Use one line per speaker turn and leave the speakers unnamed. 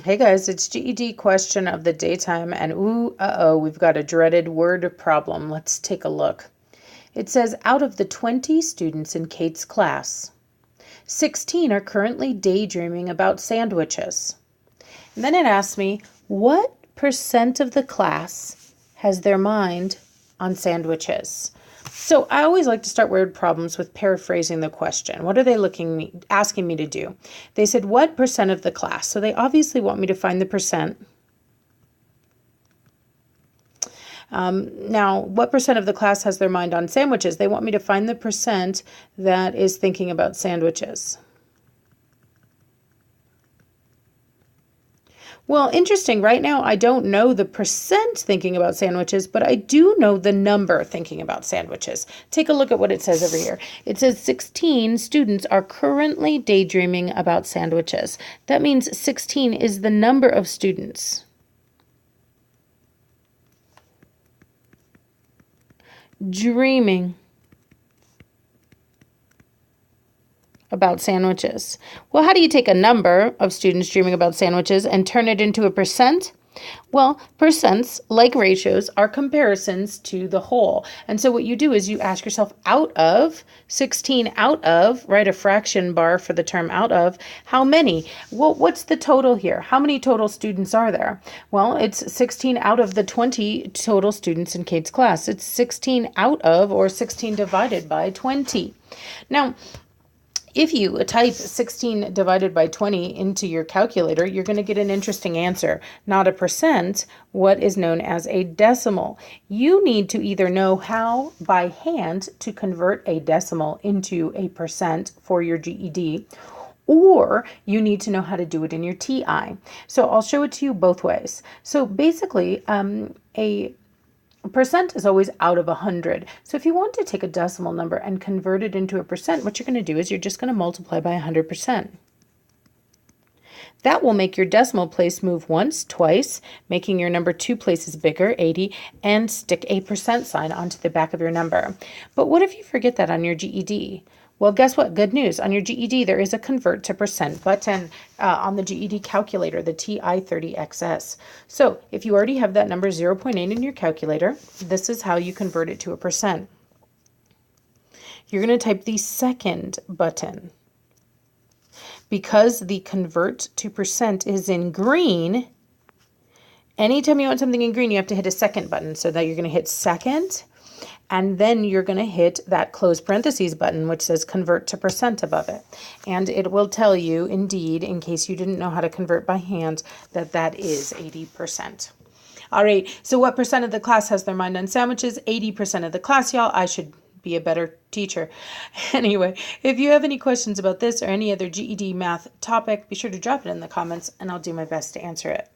Hey guys, it's GED question of the daytime, and we've got a dreaded word problem. Let's take a look. It says, out of the 20 students in Kate's class, 16 are currently daydreaming about sandwiches. And then it asks me, what percent of the class has their mind on sandwiches? So I always like to start word problems with paraphrasing the question. What are they asking me to do? They said, what percent of the class? So they obviously want me to find the percent. Now, what percent of the class has their mind on sandwiches? They want me to find the percent that is thinking about sandwiches. Well, interesting. Right now, I don't know the percent thinking about sandwiches, but I do know the number thinking about sandwiches. Take a look at what it says over here. It says 16 students are currently daydreaming about sandwiches. That means 16 is the number of students. Dreaming about sandwiches. Well, how do you take a number of students dreaming about sandwiches and turn it into a percent? Well, percents, like ratios, are comparisons to the whole. And so what you do is you ask yourself, out of 16, write a fraction bar for the term out of, how many? Well, what's the total here? How many total students are there? Well, it's 16 out of the 20 total students in Kate's class. It's 16 out of, or 16 divided by 20. Now, if you type 16 divided by 20 into your calculator, you're going to get an interesting answer. Not a percent, what is known as a decimal. You need to either know how by hand to convert a decimal into a percent for your GED, or you need to know how to do it in your TI. So I'll show it to you both ways. So basically, a percent is always out of 100. So if you want to take a decimal number and convert it into a percent, what you're going to do is you're just going to multiply by 100%. That will make your decimal place move once, twice, making your number 2 places bigger, 80, and stick a percent sign onto the back of your number. But what if you forget that on your GED? Well, guess what? Good news. On your GED, there is a convert to percent button on the GED calculator, the TI-30XS. So if you already have that number 0.8 in your calculator, this is how you convert it to a percent. You're going to type the second button. Because the convert to percent is in green, anytime you want something in green, you have to hit a second button. So that you're going to hit second, and then you're going to hit that close parentheses button, which says convert to percent above it. And it will tell you, indeed, in case you didn't know how to convert by hand, that that is 80%. All right, so what percent of the class has their mind on sandwiches? 80% of the class, y'all. I should be a better teacher. Anyway, if you have any questions about this or any other GED math topic, be sure to drop it in the comments, and I'll do my best to answer it.